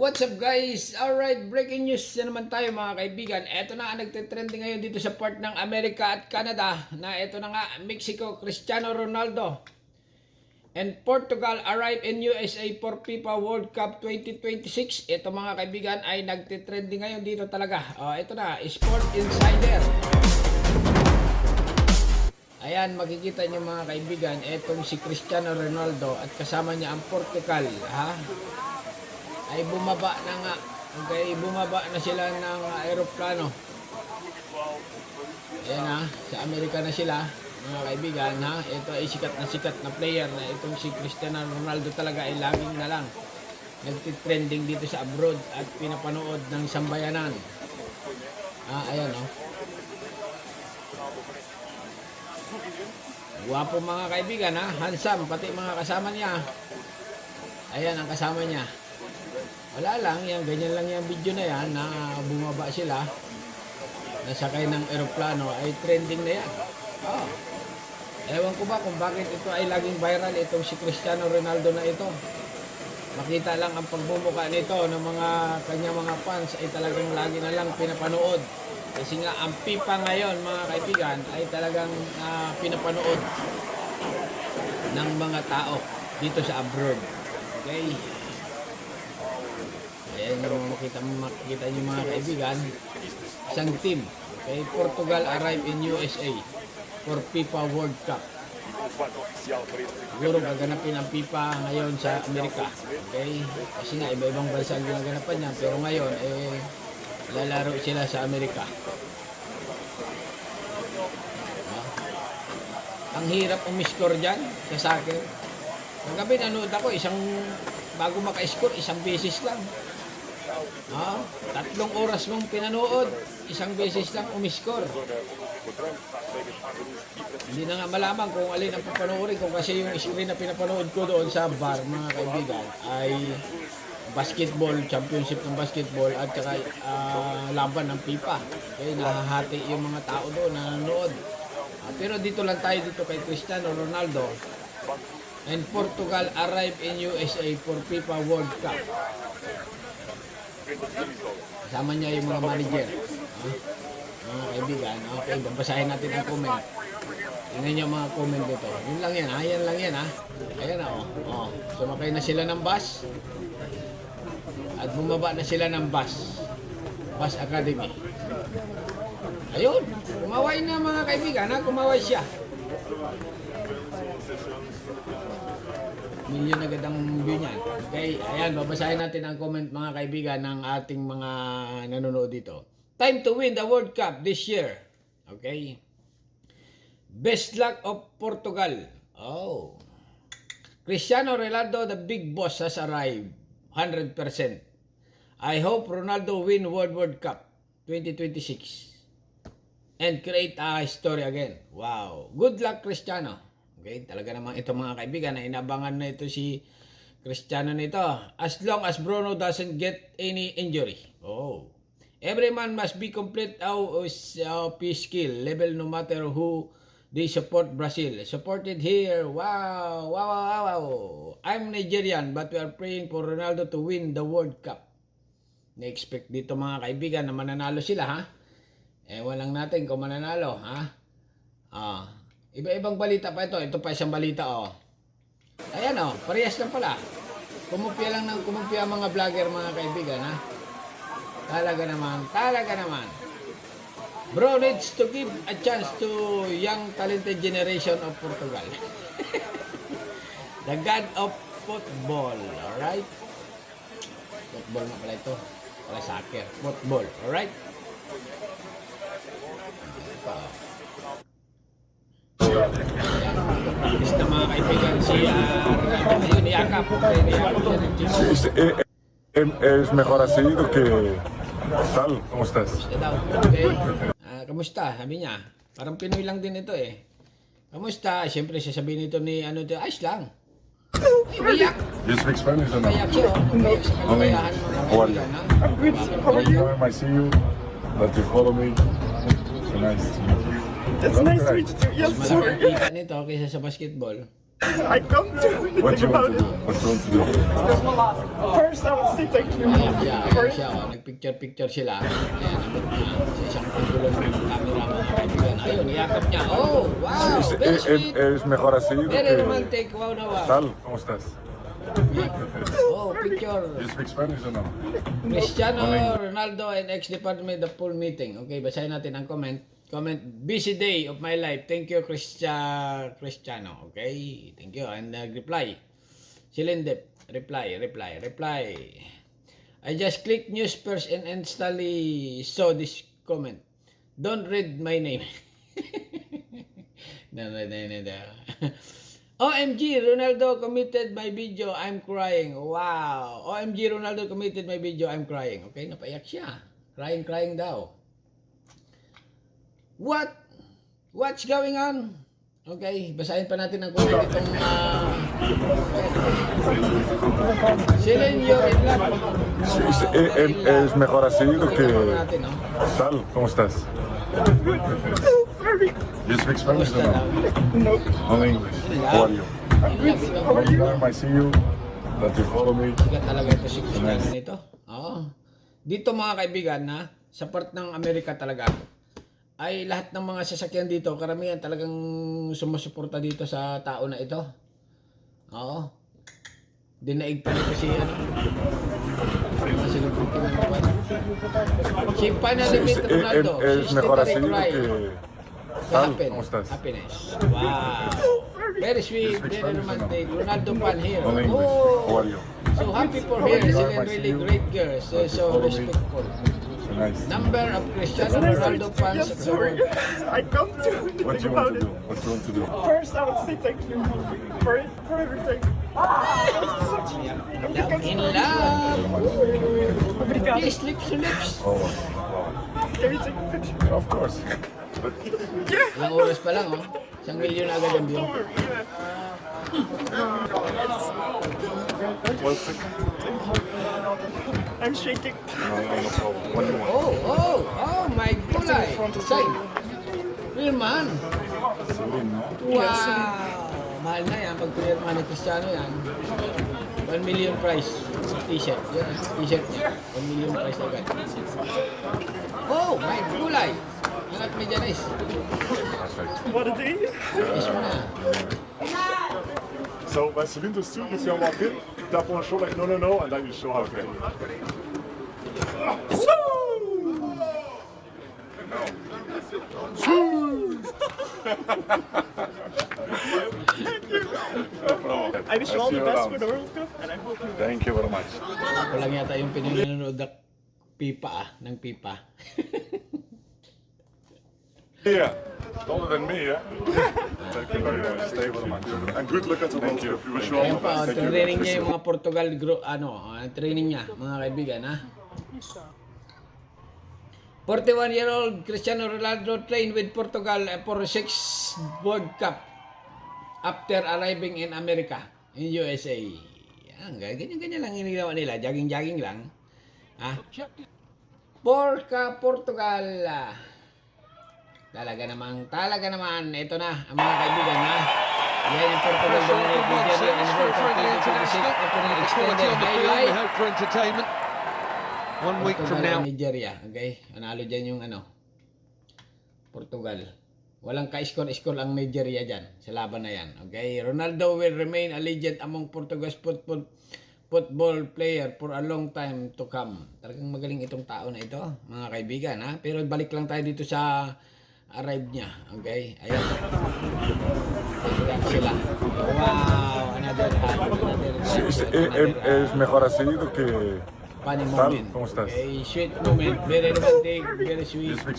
What's up guys? Alright, breaking news na naman tayo mga kaibigan. Ito na ang nagtitrending ngayon dito sa part ng Amerika at Canada na ito na nga, Mexico, Cristiano Ronaldo and Portugal arrive in USA for FIFA World Cup 2026. Ito mga kaibigan ay nagtitrending ngayon dito talaga. Ito na, Sport Insider. Ayan, makikita nyo mga kaibigan, itong si Cristiano Ronaldo at kasama niya ang Portugal, ha? Ay bumaba na nga. Okay, bumaba na sila ng aeroplano. Ayan ha, sa Amerika na sila, mga kaibigan ha. Ito ay sikat na player na itong si Cristiano Ronaldo talaga ay laging na lang nagtitrending dito sa abroad at pinapanood ng sambayanan. Ayan o. Guwapo mga kaibigan ha, handsome, pati mga kasama niya. Ayan ang kasama niya. Wala lang, yan, ganyan lang yung video na yan na bumaba sila nasakay ng eroplano ay trending na yan. Ewan ko ba kung bakit ito ay laging viral, itong si Cristiano Ronaldo na ito. Makita lang ang pagbumuka nito ng mga kanyang mga fans ay talagang lagi na lang pinapanood. Kasi nga ang FIFA ngayon mga kaibigan ay talagang pinapanood ng mga tao dito sa abroad. Okay? Ayan yung makita nyo mga kaibigan, isang team. Okay, Portugal arrive in USA for FIFA World Cup. Siguro gaganapin ang FIFA ngayon sa Amerika. Okay, kasi nga iba-ibang bansa ang ginaganapan niya, pero ngayon lalaro sila sa Amerika. Ang hirap umiscore dyan sa soccer. Kagabi nanood ako, bago maka-score, isang beses lang. 3 oras mong pinanood, isang beses lang umiscore. Hindi na nga malaman kung alin ang papanoorin ko kasi yung screen na pinapanood ko doon sa bar mga kaibigan ay basketball, championship ng basketball at saka laban ng FIFA. Okay, nahahati yung mga tao doon na nanonood. Pero dito lang tayo dito kay Cristiano Ronaldo and Portugal arrive in USA for FIFA World Cup. Kasama niya yung mga manager. Mga kaibigan. Okay, babasahin natin ang comment. Tingnan niyo mga comment dito. Yun lang yan, Yan lang yan, Ayan na, Sumakay na sila ng bus. At bumaba na sila ng bus. Bus Academy. Ayun. Kumaway na mga kaibigan, Kumaway siya. Milyon agad ang view niyan. Okay, ayan, babasahin natin ang comment mga kaibigan ng ating mga nanonood dito. Time to win the World Cup this year. Okay. Best luck of Portugal. Cristiano Ronaldo, the big boss, has arrived. 100%. I hope Ronaldo win World Cup 2026 and create a story again. Wow. Good luck, Cristiano. Okay, talaga naman ito mga kaibigan na inabangan na ito si Cristiano nito. As long as Bruno doesn't get any injury. Every man must be complete of his skill level no matter who they support. Brazil supported here. Wow. I'm Nigerian but we are praying for Ronaldo to win the World Cup. Na-expect dito mga kaibigan na mananalo sila, Ewan lang natin kung mananalo, Iba-ibang balita pa ito. Ito pa isang balita, Ayan, parehas lang pala. Kumupya lang ng kumupya mga vlogger, mga kaibigan, Talaga naman. Bro needs to give a chance to young talented generation of Portugal. The God of football, alright? Football na pala ito. Pala soccer. Football, alright? Practice na mga kaibigan si Ronaldo niyakap. Es mejor así do que tal. ¿Cómo estás? Okay. Kamusta? Sabi niya. Parang Pinoy lang din ito Kamusta? Siyempre sasabihin nito ni ayos lang. Iyak. You speak Spanish or no? Iyak siya. Iyak sa kaligayahan mga kaibigan. I'm good. How are you? I see you. That you follow me. So nice to meet you. It's nice to meet you too. Yes, Mas sir. malaki kita nito kaysa sa basketball. I come to think What do you want about to do? it. What do you want to do? First, I would say thank you. Ayan siya, oh. Nagpicture-picture sila. Ayan, abot niya. Sa isang panggulo ng camera, mga kaibigan. Ayun, iyakap niya. Oh, wow, very sweet. Es mejor así do Very que... romantic. Wow na wow. Tal, ¿cómo estás? Oh, picture. You speak Spanish or no? Cristiano Ronaldo and ex-department the full meeting. Okay, basahin natin ang comment. Comment, busy day of my life. Thank you, Cristiano. Okay, thank you. And reply. Silindip, reply. I just clicked news first and instantly saw this comment. Don't read my name. No. OMG, Ronaldo committed my video, I'm crying. Wow. OMG, Ronaldo committed my video, I'm crying. Okay, napaiyak siya. Crying daw. What's going on? Okay, basahin pa natin ang comment itong Celine, you're in love. Es mejor así do que... Natin, no? Tal, ¿cómo estás? You speak Spanish or Kamusta no? daw? Only English. How are you? Long time I see you. That you follow me. Sikat talaga ito si Cristiano nito. Oo. Dito mga kaibigan na sa part ng Amerika talaga ay lahat ng mga sasakyan dito, karamihan talagang sumusuporta dito sa tao na ito. Oo. Dinaig pa nito si ano. Mga celebrity na naman. Si Panalipit Ronaldo. Es Si mejor Steve así do Cry. que... Tal, Happen. ¿cómo estás? Happiness. Wow. Very sweet, very romantic. Ronaldo fan here. Only English. How are you? So happy for her. Sila really great girls. So respectful. So nice. Number of Cristiano Ronaldo fans at the world. I come to What think do you want about to it. do? What do you want to do? First, I would say thank you for everything. Love in love. Kiss lips to lips. Oh, wow. Can we take a picture? Of course. But Ilang oras pa lang, oh. 1 milyon agad ang view. one second. I'm shaking. No problem. What do you want? Oh, my gulay. Sign. Real man. Celine, no? Wow. Mahal na yan. Pag pinirma ni Cristiano yan. 1 million price. T-shirt. Yan, t-shirt niya. 1 million price agad. Oh, my gulay. Angat medya nice. Perfect. What a day. Kiss mo na. So, when Celine does too, you see on walk in, tap on the shoulder like, no, and then you show how to do it. I wish you all the best for the World Cup, and I hope you Thank you very much. Ako lang yata yung pinanonood ng pipa ng pipa. Yeah, taller than me, yeah? Thank you very much. Stay very much. And good luck at the World Cup. We wish you all Ayan the pa, best. Thank you. training niya yung mga Portugal training niya, mga kaibigan, ha? 41-year-old Cristiano Ronaldo trained with Portugal for 6 World Cup after arriving in America, in USA. Yan, ganyan-ganyan lang yung ginawa nila, jogging-jogging lang. Ha? Portugal. Talaga naman, ito na, ang mga kaibigan, ha? Yan yung Portugal dominate Nigeria and World Cup 2026 opening extended highlight. hope for entertainment. 1 week from Portugal now. and Nigeria, okay? Analo dyan yung Portugal. Walang ka-score ang Nigeria dyan sa laban na yan, okay? Ronaldo will remain a legend among Portugal's football player for a long time to come. Talagang magaling itong tao na ito, mga kaibigan, ha? Pero balik lang tayo dito sa arrive niya, okay? Ayan. Ayan sila. Wow, another Es mejor así do que... funny Tal, moment. ¿cómo estás? Okay, sweet moment. Very romantic, very sweet. You speak